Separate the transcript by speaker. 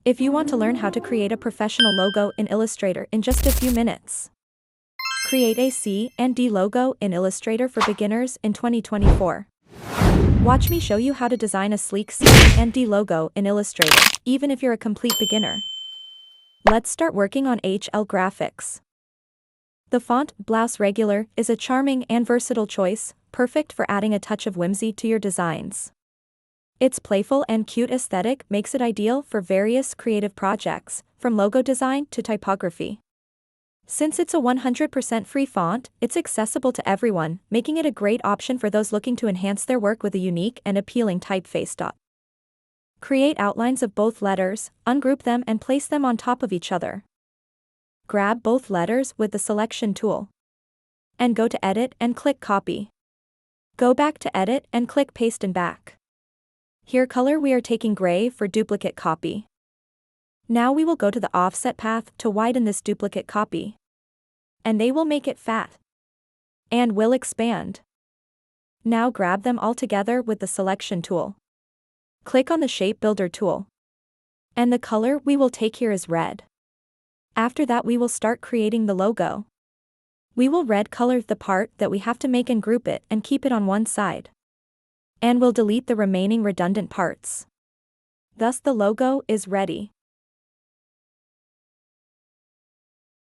Speaker 1: If you want to learn how to create a professional logo in Illustrator in just a few minutes, create a C and D logo in Illustrator for beginners in 2024. Watch me show you how to design a sleek C and D logo in Illustrator, even if you're a complete beginner. Let's start working on HLGRAPHICS. The font Blouse Regular is a charming and versatile choice, perfect for adding a touch of whimsy to your designs. Its playful and cute aesthetic makes it ideal for various creative projects, from logo design to typography. Since it's a 100% free font, it's accessible to everyone, making it a great option for those looking to enhance their work with a unique and appealing typeface. Create outlines of both letters, ungroup them and place them on top of each other. Grab both letters with the selection tool. And go to Edit and click Copy. Go back to Edit and click Paste and back. Here color we are taking gray for duplicate copy. Now we will go to the offset path to widen this duplicate copy. And they will make it fat. And will expand. Now grab them all together with the selection tool. Click on the Shape Builder tool. And the color we will take here is red. After that we will start creating the logo. We will red color the part that we have to make and group it and keep it on one side. And we'll delete the remaining redundant parts. Thus the logo is ready.